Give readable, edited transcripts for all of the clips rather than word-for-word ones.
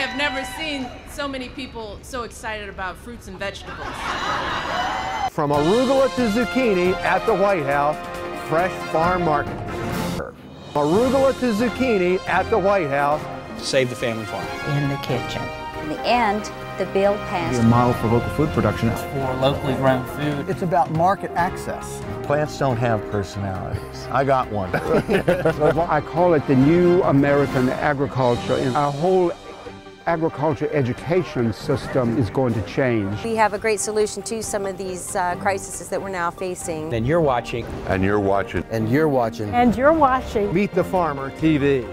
I've never seen so many people so excited about fruits and vegetables. From arugula to zucchini at the White House, fresh farm market. Arugula to zucchini at the White House. Save the family farm. In the kitchen. In the end, the bill passed. Be a model for local food production. For locally grown food. It's about market access. Plants don't have personalities. I got one. I call it the new American agriculture, and our whole agriculture education system is going to change. We have a great solution to some of these crises that we're now facing. And you're watching. And you're watching. And you're watching. And you're watching. Meet the Farmer TV.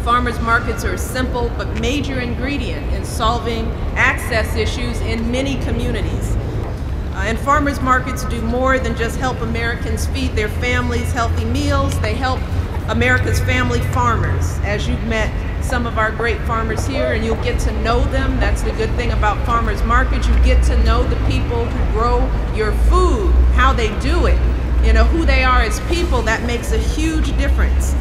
Farmers markets are a simple but major ingredient in solving access issues in many communities. And farmers markets do more than just help Americans feed their families healthy meals. They help America's family farmers. As you've met some of our great farmers here and you'll get to know them. That's the good thing about farmers markets. You get to know the people who grow your food, how they do it, you know, who they are as people. That makes a huge difference.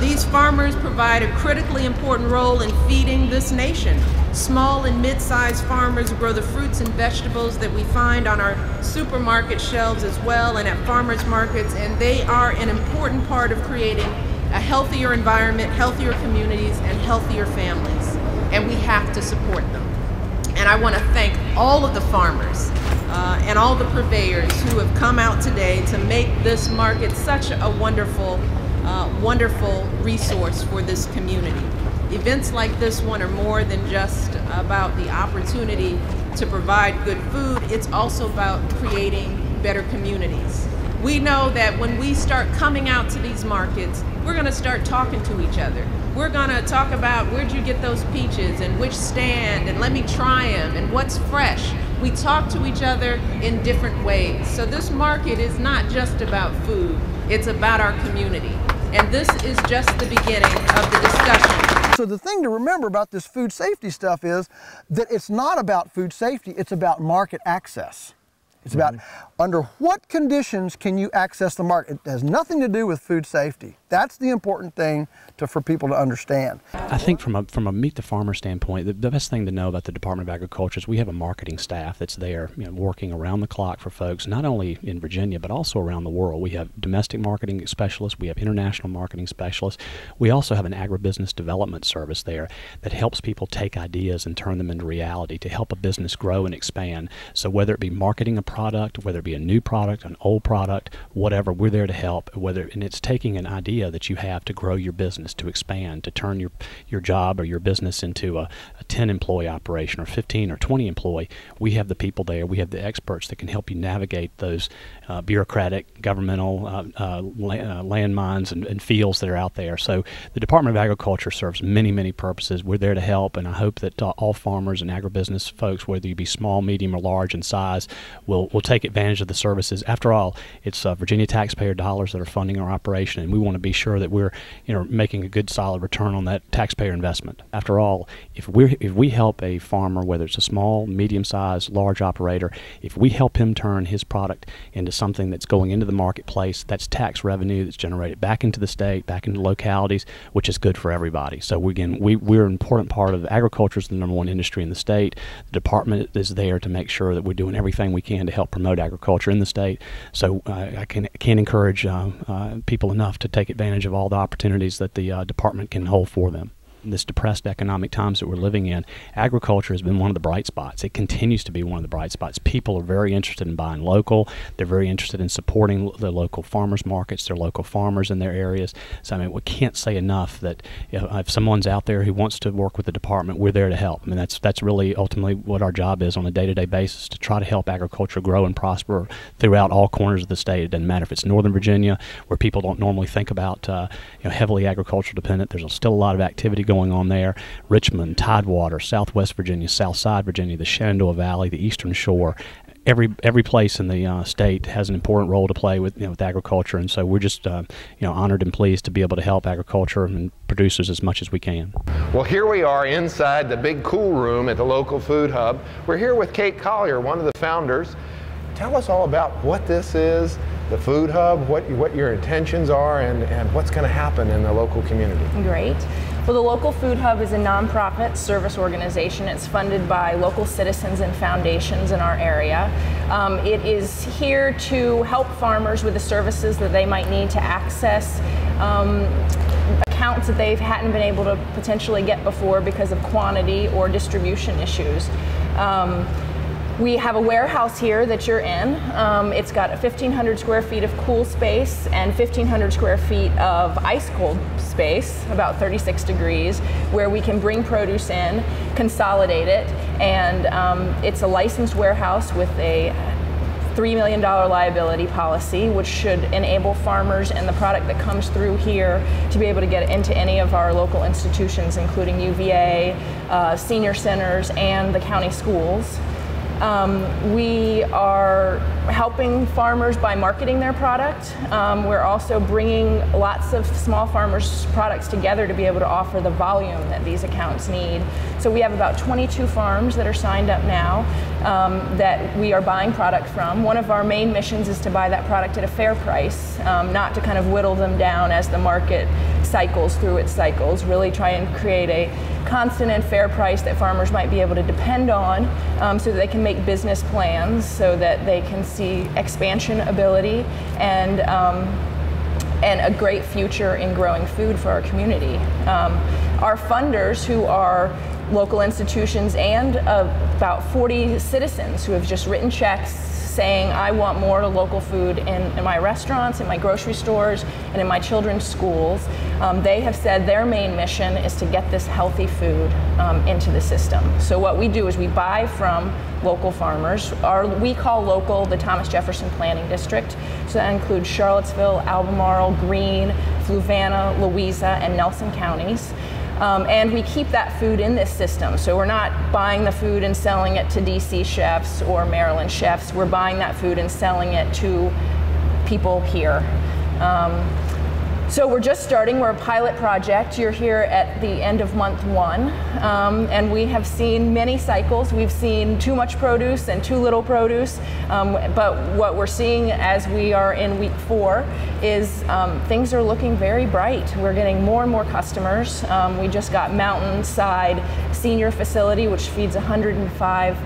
These farmers provide a critically important role in feeding this nation. Small and mid-sized farmers grow the fruits and vegetables that we find on our supermarket shelves as well and at farmers markets, and they are an important part of creating a healthier environment, healthier communities, and healthier families. And we have to support them. And I want to thank all of the farmers and all the purveyors who have come out today to make this market such a wonderful resource for this community. Events like this one are more than just about the opportunity to provide good food. It's also about creating better communities. We know that when we start coming out to these markets, we're going to start talking to each other. We're going to talk about where'd you get those peaches and which stand and let me try them and what's fresh. We talk to each other in different ways. So this market is not just about food, it's about our community. And this is just the beginning of the discussion. So the thing to remember about this food safety stuff is that it's not about food safety, it's about market access. It's about under what conditions can you access the market. It has nothing to do with food safety. That's the important thing for people to understand. I think from a Meet the Farmer standpoint, the best thing to know about the Department of Agriculture is we have a marketing staff that's there, you know, working around the clock for folks, not only in Virginia, but also around the world. We have domestic marketing specialists, we have international marketing specialists. We also have an agribusiness development service there that helps people take ideas and turn them into reality to help a business grow and expand. So whether it be marketing a product, whether it be a new product, an old product, whatever, we're there to help. And it's taking an idea that you have to grow your business, to expand, to turn your job or your business into a 10-employee operation or 15 or 20 employee. We have the people there, we have the experts that can help you navigate those bureaucratic, governmental landmines and fields that are out there. So the Department of Agriculture serves many, many purposes. We're there to help, and I hope that all farmers and agribusiness folks, whether you be small, medium, or large in size, will take advantage of the services. After all, it's Virginia taxpayer dollars that are funding our operation, and we want to be sure that we're making a good, solid return on that taxpayer investment. After all, if we help a farmer, whether it's a small, medium-sized, large operator, if we help him turn his product into something that's going into the marketplace, that's tax revenue that's generated back into the state, back into localities, which is good for everybody. So again, we're an important part of agriculture. Is the #1 industry in the state. The department is there to make sure that we're doing everything we can to help promote agriculture in the state. So I can't encourage people enough to take advantage of all the opportunities that the department can hold for them. In this depressed economic times that we're living in, agriculture has been one of the bright spots. It continues to be one of the bright spots. People are very interested in buying local. They're very interested in supporting the local farmers markets, their local farmers in their areas. So I mean, we can't say enough that if someone's out there who wants to work with the department, we're there to help. I mean, that's really ultimately what our job is on a day-to-day basis, to try to help agriculture grow and prosper throughout all corners of the state. It doesn't matter if it's Northern Virginia, where people don't normally think about heavily agricultural dependent. There's still a lot of activity going on there. Richmond, Tidewater, Southwest Virginia, Southside Virginia, the Shenandoah Valley, the Eastern Shore. Every place in the state has an important role to play with agriculture, and so we're just honored and pleased to be able to help agriculture and producers as much as we can. Well, here we are inside the big cool room at the local food hub. We're here with Kate Collier, one of the founders. Tell us all about what this is the food hub, what your intentions are, and what's going to happen in the local community. Great. Well, the Local Food Hub is a nonprofit service organization. It's funded by local citizens and foundations in our area. It is here to help farmers with the services that they might need to access accounts that they hadn't been able to potentially get before because of quantity or distribution issues. We have a warehouse here that you're in. It's got 1,500 square feet of cool space and 1,500 square feet of ice cold space, about 36 degrees, where we can bring produce in, consolidate it, and it's a licensed warehouse with a $3 million liability policy, which should enable farmers and the product that comes through here to be able to get into any of our local institutions, including UVA, senior centers, and the county schools. We are helping farmers by marketing their product. We're also bringing lots of small farmers' products together to be able to offer the volume that these accounts need. So we have about 22 farms that are signed up now that we are buying product from. One of our main missions is to buy that product at a fair price, not to kind of whittle them down as the market cycles through its cycles, really try and create a constant and fair price that farmers might be able to depend on so that they can make business plans, so that they can see expansion ability and a great future in growing food for our community. Our funders, who are local institutions and about 40 citizens who have just written checks saying, I want more local food in my restaurants, in my grocery stores, and in my children's schools. They have said their main mission is to get this healthy food into the system. So what we do is we buy from local farmers. We call local the Thomas Jefferson Planning District. So that includes Charlottesville, Albemarle, Greene, Fluvanna, Louisa, and Nelson counties. And we keep that food in this system. So we're not buying the food and selling it to DC chefs or Maryland chefs. We're buying that food and selling it to people here. So we're just starting. We're a pilot project. You're here at the end of month 1. And we have seen many cycles. We've seen too much produce and too little produce. But what we're seeing as we are in week 4 is things are looking very bright. We're getting more and more customers. We just got Mountainside Senior Facility, which feeds 105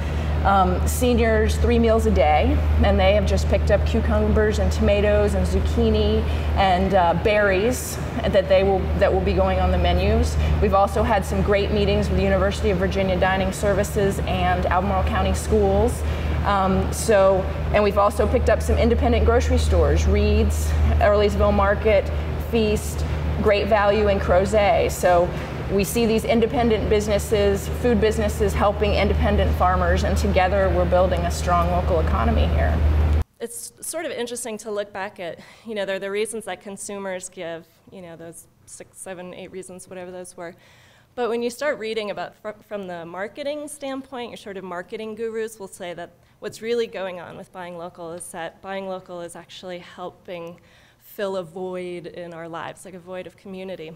seniors 3 meals a day, and they have just picked up cucumbers and tomatoes and zucchini and berries that will be going on the menus. We've also had some great meetings with the University of Virginia Dining Services and Albemarle County Schools. And we've also picked up some independent grocery stores, Reed's, Earlysville Market, Feast, Great Value, and Crozet. So we see these independent businesses, food businesses, helping independent farmers, and together we're building a strong local economy here. It's sort of interesting to look back at, they're the reasons that consumers give, those 6, 7, 8 reasons, whatever those were. But when you start reading about from the marketing standpoint, your sort of marketing gurus will say that what's really going on with buying local is that buying local is actually helping fill a void in our lives, like a void of community.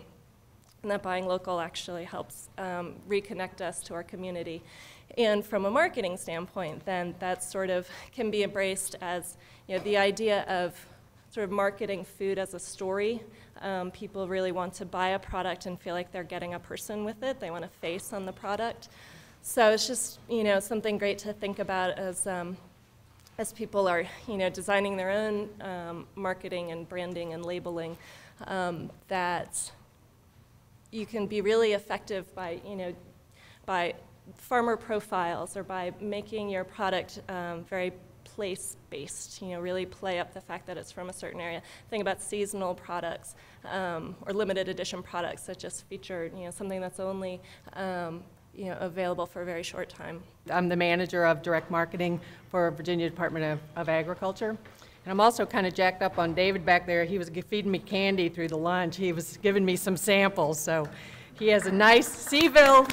And that buying local actually helps reconnect us to our community. And from a marketing standpoint, then that sort of can be embraced as the idea of sort of marketing food as a story. People really want to buy a product and feel like they're getting a person with it. They want a face on the product. So it's just something great to think about as people are designing their own marketing and branding and labeling, that you can be really effective by farmer profiles or by making your product very place-based, really play up the fact that it's from a certain area. Think about seasonal products or limited edition products that just feature something that's only available for a very short time. I'm the manager of direct marketing for Virginia Department of Agriculture. And I'm also kind of jacked up on David back there. He was feeding me candy through the lunch. He was giving me some samples. So he has a nice Seville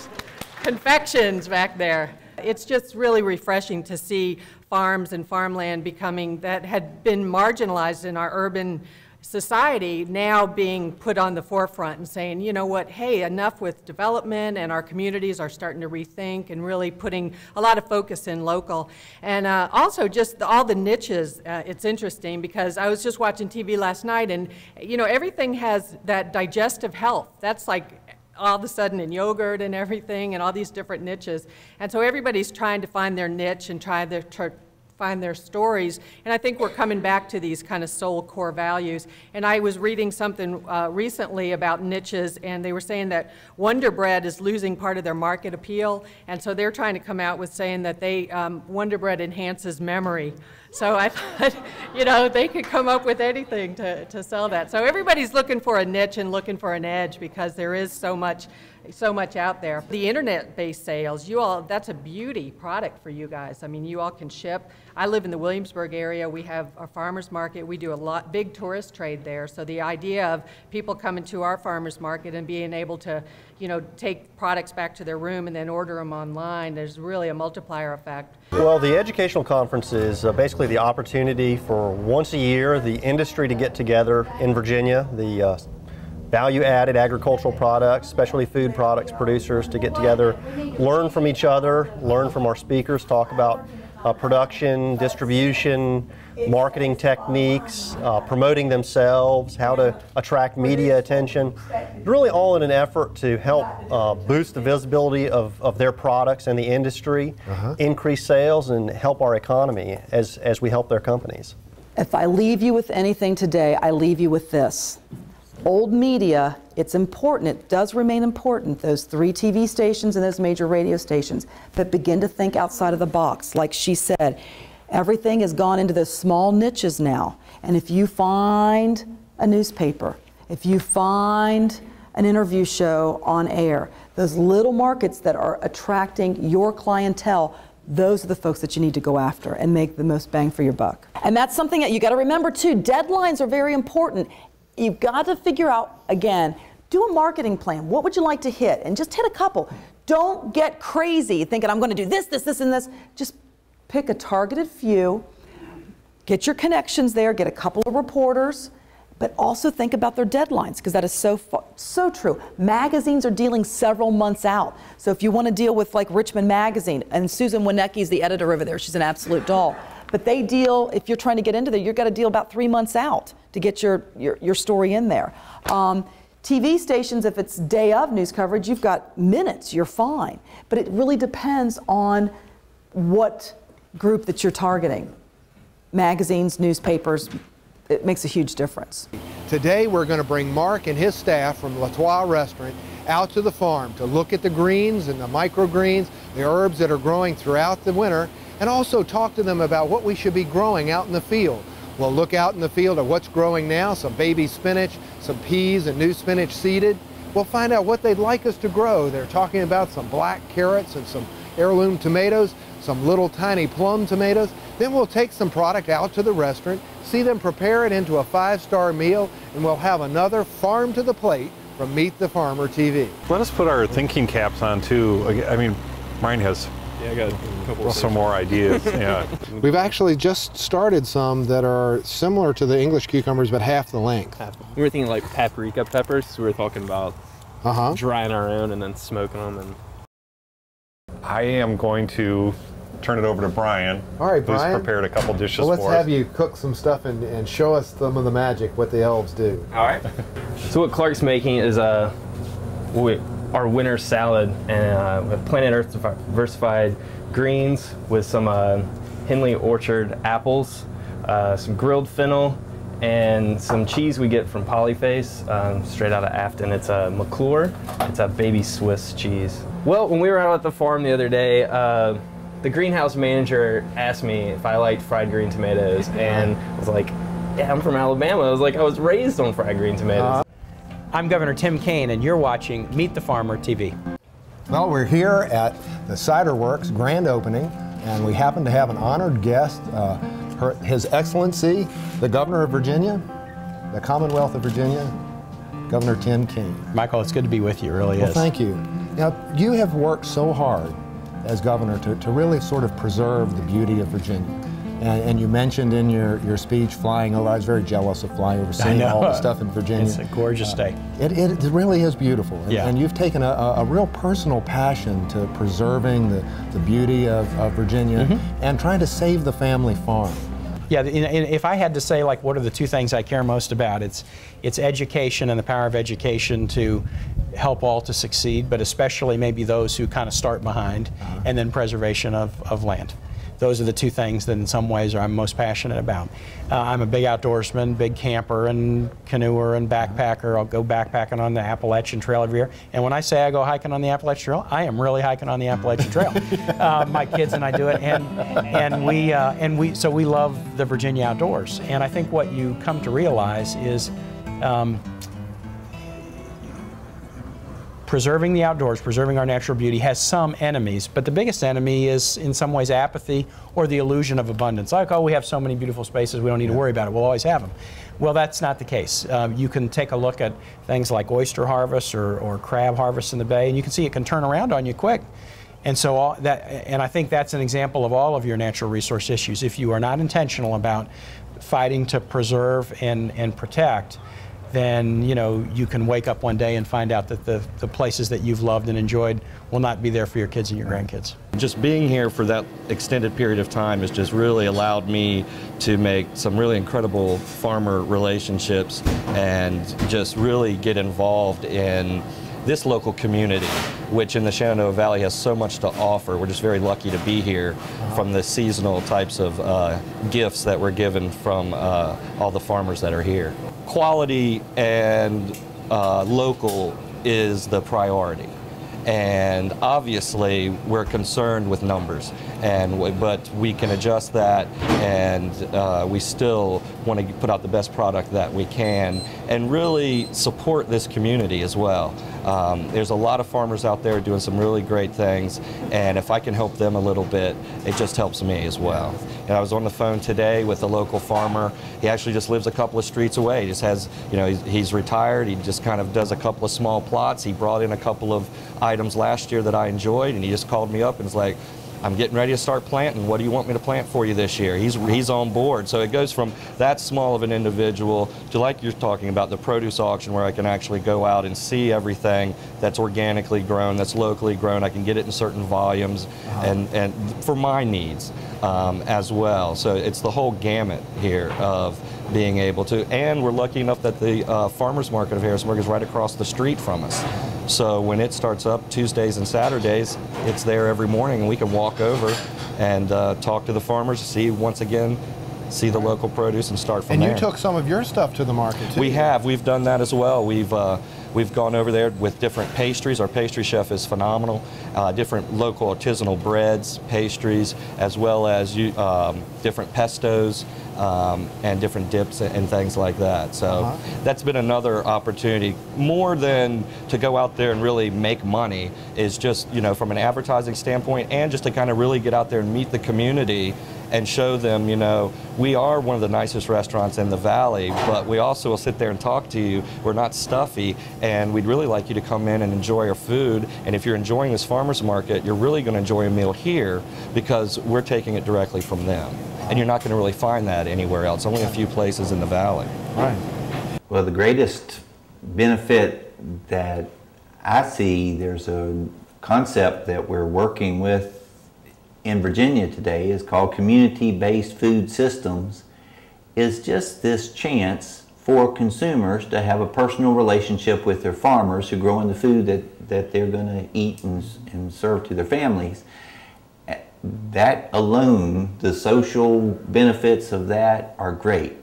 confections back there. It's just really refreshing to see farms and farmland that had been marginalized in our urban society now being put on the forefront and saying, you know what, hey, enough with development, and our communities are starting to rethink and really putting a lot of focus in local. And also just all the niches, it's interesting because I was just watching TV last night, and you know, everything has that digestive health. That's like all of a sudden in yogurt and everything, and all these different niches. And so everybody's trying to find their niche and try to find their stories, and I think we're coming back to these kind of soul core values. And I was reading something recently about niches, and they were saying that Wonder Bread is losing part of their market appeal, and so they're trying to come out with saying that they Wonder Bread enhances memory. So I thought, you know, they could come up with anything to sell that. So everybody's looking for a niche and looking for an edge because there is so much out there. The internet-based sales, you all, that's a beauty product for you guys. I mean, you all can ship. I live in the Williamsburg area. We have a farmer's market. We do a big tourist trade there. So the idea of people coming to our farmer's market and being able to, you know, take products back to their room and then order them online, there's really a multiplier effect. Well, the educational conference is basically the opportunity for once a year the industry to get together in Virginia, the value-added agricultural products, specialty food products producers to get together, learn from each other, learn from our speakers, talk about production, distribution, marketing techniques, promoting themselves, how to attract media attention, really all in an effort to help boost the visibility of their products and the industry, increase sales, and help our economy as we help their companies. If I leave you with anything today, I leave you with this. Old media, it's important, it does remain important, those 3 TV stations and those major radio stations, but begin to think outside of the box. Like she said, everything has gone into those small niches now. And if you find a newspaper, if you find an interview show on air, those little markets that are attracting your clientele, those are the folks that you need to go after and make the most bang for your buck. And that's something that you got to remember too. Deadlines are very important. You've got to figure out, again, do a marketing plan. What would you like to hit? And just hit a couple. Don't get crazy thinking I'm going to do this, this, this, and this. Just pick a targeted few, get your connections there, get a couple of reporters, but also think about their deadlines, because that is so true. Magazines are dealing several months out. So if you want to deal with like Richmond Magazine, and Susan Winecki is the editor over there, she's an absolute doll. But they deal, if you're trying to get into there, you've got to deal about 3 months out to get your story in there. TV stations, if it's day of news coverage, you've got minutes, you're fine. But it really depends on what group that you're targeting. Magazines, newspapers, it makes a huge difference. Today we're going to bring Mark and his staff from L'Etoile Restaurant out to the farm to look at the greens and the microgreens, the herbs that are growing throughout the winter, and also talk to them about what we should be growing out in the field. We'll look out in the field at what's growing now, some baby spinach, some peas and new spinach seeded. We'll find out what they'd like us to grow. They're talking about some black carrots and some heirloom tomatoes, some little tiny plum tomatoes. Then we'll take some product out to the restaurant, see them prepare it into a 5-star meal, and we'll have another Farm to the Plate from Meet the Farmer TV. Let us put our thinking caps on too. I mean, Ryan has I got a couple some more ideas. Yeah. We've actually just started some that are similar to the English cucumbers, but half the length. We were thinking like paprika peppers. So we were talking about drying our own and then smoking them. And I am going to turn it over to Brian. All right, who's Brian. prepared a couple dishes well, let's for us. have you cook some stuff and show us some of the magic, what the elves do. All right. So what Clark's making is our winter salad, and with Planet Earth diversified greens with some Henley Orchard apples, some grilled fennel, and some cheese we get from Polyface, straight out of Afton. It's a McClure. It's a baby Swiss cheese. Well, when we were out at the farm the other day, the greenhouse manager asked me if I liked fried green tomatoes, and I was like, yeah, I'm from Alabama. I was like, I was raised on fried green tomatoes. I'm Governor Tim Kaine, and you're watching Meet the Farmer TV. Well, we're here at the Cider Works grand opening, and we happen to have an honored guest, His Excellency, the Governor of Virginia, the Commonwealth of Virginia, Governor Tim Kaine. Michael, it's good to be with you, it really Well, is. thank you. Now, you have worked so hard as governor to really sort of preserve the beauty of Virginia. And you mentioned in your speech flying over. I was very jealous of flying over, seeing all the stuff in Virginia. It's a gorgeous day. It really is beautiful. Yeah. And you've taken a real personal passion to preserving the beauty of Virginia and trying to save the family farm. Yeah, if I had to say, like, what are the two things I care most about, it's education and the power of education to help all to succeed, but especially maybe those who kind of start behind, and then preservation of land. Those are the two things that in some ways I'm most passionate about. I'm a big outdoorsman, big camper and canoeer and backpacker. I'll go backpacking on the Appalachian Trail every year. And when I say I go hiking on the Appalachian Trail, I am really hiking on the Appalachian Trail. My kids and I do it, so we love the Virginia outdoors. And I think what you come to realize is preserving the outdoors, preserving our natural beauty has some enemies, but the biggest enemy is in some ways apathy or the illusion of abundance. Like, oh, we have so many beautiful spaces, we don't need to worry about it, we'll always have them. Well, that's not the case. You can take a look at things like oyster harvest or crab harvest in the bay, and you can see it can turn around on you quick. And so I think that's an example of all of your natural resource issues. If you are not intentional about fighting to preserve and protect, then you can wake up one day and find out that the places that you've loved and enjoyed will not be there for your kids and your grandkids. Just being here for that extended period of time has just really allowed me to make some really incredible farmer relationships and just really get involved in this local community, which in the Shenandoah Valley has so much to offer. We're just very lucky to be here from the seasonal types of gifts that we're given from all the farmers that are here. Quality and local is the priority. And obviously we're concerned with numbers, but we can adjust that, and we still want to put out the best product that we can and really support this community as well. There's a lot of farmers out there doing some really great things, and if I can help them a little bit, it just helps me as well. And I was on the phone today with a local farmer. He actually just lives a couple of streets away. He just has, he's retired. He just kind of does a couple of small plots. He brought in a couple of items last year that I enjoyed, and he just called me up and was like, I'm getting ready to start planting. What do you want me to plant for you this year? He's on board. So it goes from that small of an individual to, like you're talking about, the produce auction, where I can actually go out and see everything that's organically grown, that's locally grown. I can get it in certain volumes and for my needs as well. So it's the whole gamut here of being able to, and we're lucky enough that the farmers market of Harrisonburg is right across the street from us. So when it starts up Tuesdays and Saturdays, it's there every morning, and we can walk over and talk to the farmers, see the local produce and start from there. And you took some of your stuff to the market too. We have. We've done that as well. We've gone over there with different pastries. Our pastry chef is phenomenal. Different local artisanal breads, pastries, as well as different pestos and different dips and things like that. So that's been another opportunity. More than to go out there and really make money is just, from an advertising standpoint, and just to kind of really get out there and meet the community and show them, we are one of the nicest restaurants in the valley, but we also will sit there and talk to you. We're not stuffy, and we'd really like you to come in and enjoy our food. And if you're enjoying this farmer's market, you're really going to enjoy a meal here because we're taking it directly from them. And you're not going to really find that anywhere else, only a few places in the valley. Right. Well, the greatest benefit that I see, there's a concept that we're working with in Virginia today is called community-based food systems, is just this chance for consumers to have a personal relationship with their farmers who grow in the food that they're going to eat and serve to their families. That alone, the social benefits of that are great.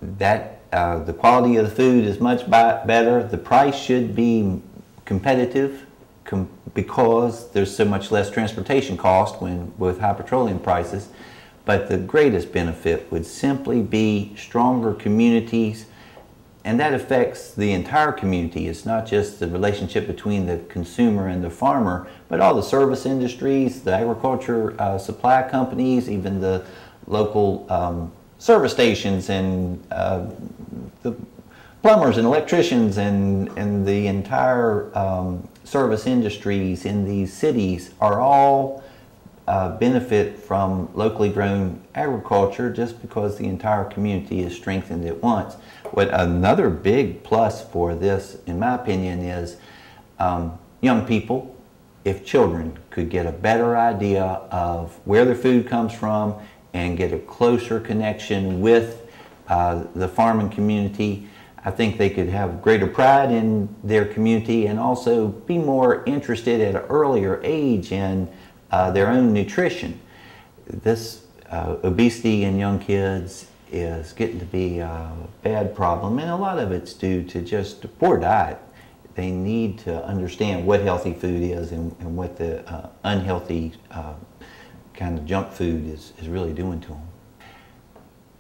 The quality of the food is much better. The price should be competitive because there's so much less transportation cost with high petroleum prices. But the greatest benefit would simply be stronger communities, and that affects the entire community. It's not just the relationship between the consumer and the farmer, but all the service industries, the agriculture supply companies, even the local service stations, and the plumbers and electricians, and the entire service industries in these cities are all benefit from locally grown agriculture just because the entire community is strengthened at once. What another big plus for this, in my opinion, is young people, if children could get a better idea of where their food comes from and get a closer connection with the farming community, I think they could have greater pride in their community and also be more interested at an earlier age in their own nutrition. This obesity in young kids is getting to be a bad problem, and a lot of it's due to just a poor diet. They need to understand what healthy food is and what the unhealthy kind of junk food is really doing to them.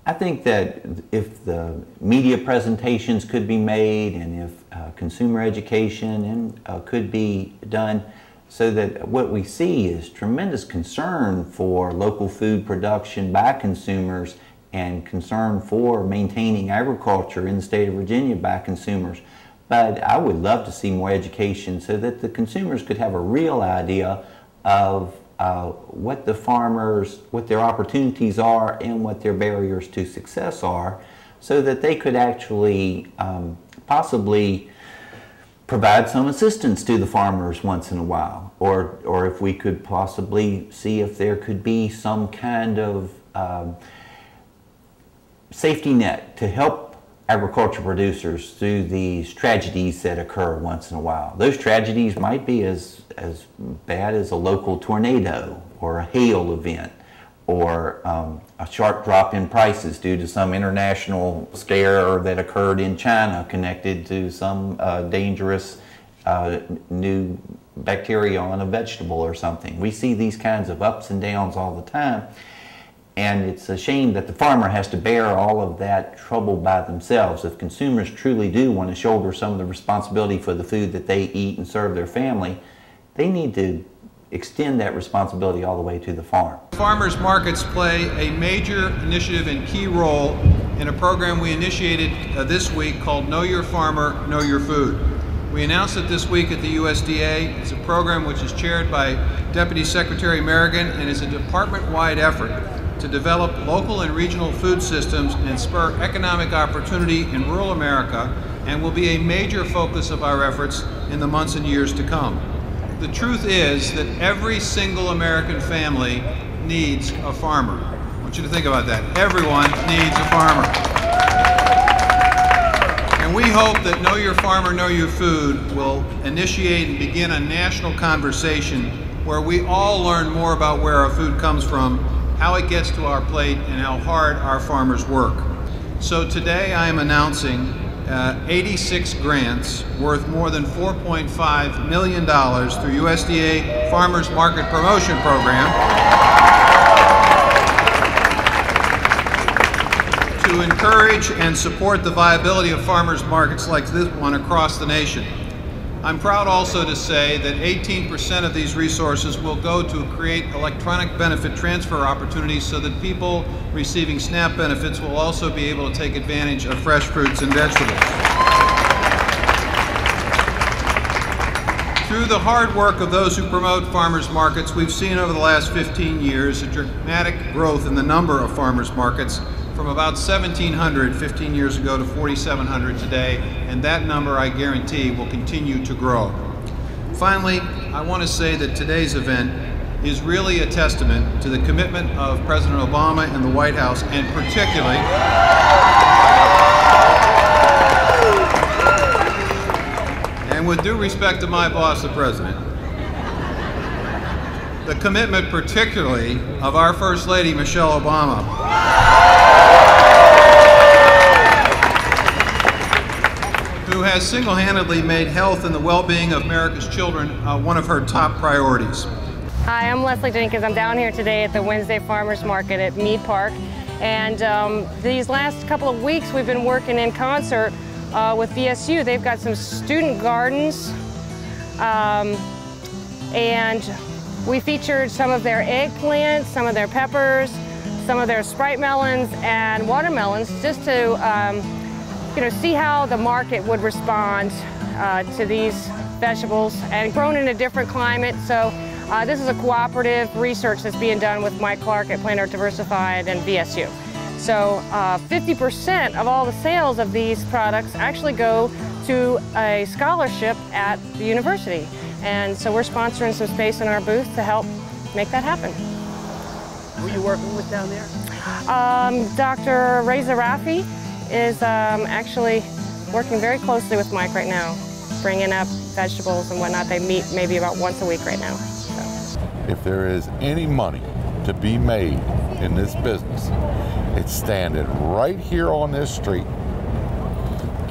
I think that if the media presentations could be made and if consumer education could be done so that what we see is tremendous concern for local food production by consumers and concern for maintaining agriculture in the state of Virginia by consumers. But I would love to see more education so that the consumers could have a real idea of what the farmers, what their opportunities are and what their barriers to success are, so that they could actually possibly provide some assistance to the farmers once in a while, or if we could possibly see if there could be some kind of safety net to help agriculture producers through these tragedies that occur once in a while. Those tragedies might be as bad as a local tornado or a hail event or a sharp drop in prices due to some international scare that occurred in China connected to some dangerous new bacteria on a vegetable or something. We see these kinds of ups and downs all the time. And it's a shame that the farmer has to bear all of that trouble by themselves. If consumers truly do want to shoulder some of the responsibility for the food that they eat and serve their family, they need to extend that responsibility all the way to the farm. Farmers markets play a major initiative and key role in a program we initiated this week called Know Your Farmer, Know Your Food. We announced it this week at the USDA. It's a program which is chaired by Deputy Secretary Merrigan and is a department-wide effort to develop local and regional food systems and spur economic opportunity in rural America, and will be a major focus of our efforts in the months and years to come. The truth is that every single American family needs a farmer. I want you to think about that. Everyone needs a farmer. And we hope that Know Your Farmer, Know Your Food will initiate and begin a national conversation where we all learn more about where our food comes from, how it gets to our plate, and how hard our farmers work. So today I am announcing 86 grants worth more than $4.5 million through USDA Farmers Market Promotion Program to encourage and support the viability of farmers markets like this one across the nation. I'm proud also to say that 18% of these resources will go to create electronic benefit transfer opportunities so that people receiving SNAP benefits will also be able to take advantage of fresh fruits and vegetables. Through the hard work of those who promote farmers markets, we've seen over the last 15 years a dramatic growth in the number of farmers markets, from about 1,700 15 years ago to 4,700 today, and that number, I guarantee, will continue to grow. Finally, I want to say that today's event is really a testament to the commitment of President Obama and the White House, and particularly and with due respect to my boss, the President, the commitment particularly of our First Lady, Michelle Obama, who has single-handedly made health and the well-being of America's children one of her top priorities. Hi, I'm Leslie Jenkins. I'm down here today at the Wednesday Farmers Market at Mead Park. And these last couple of weeks we've been working in concert with VSU. They've got some student gardens, and we featured some of their eggplants, some of their peppers, some of their Sprite melons and watermelons, just to see how the market would respond to these vegetables, and grown in a different climate. So This is a cooperative research that's being done with Mike Clark at Planet Earth Diversified and VSU. So 50% of all the sales of these products actually go to a scholarship at the university. And so we're sponsoring some space in our booth to help make that happen. Who are you working with down there? Dr. Reza Rafi is actually working very closely with Mike right now, bringing up vegetables and whatnot. They meet maybe about once a week right now. So. If there is any money to be made in this business, it's standing right here on this street,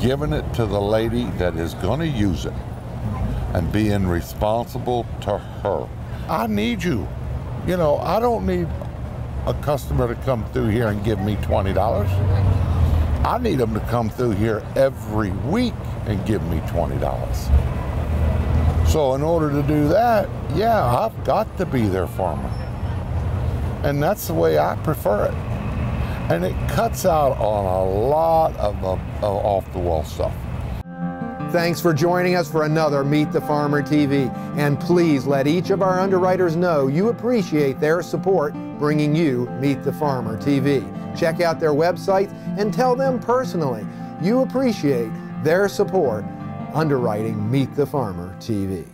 giving it to the lady that is going to use it and being responsible to her. I need you. You know, I don't need a customer to come through here and give me $20. I need them to come through here every week and give me $20. So in order to do that, yeah, I've got to be their farmer. And that's the way I prefer it. And it cuts out on a lot of off-the-wall stuff. Thanks for joining us for another Meet the Farmer TV. And please let each of our underwriters know you appreciate their support bringing you Meet the Farmer TV. Check out their websites and tell them personally you appreciate their support underwriting Meet the Farmer TV.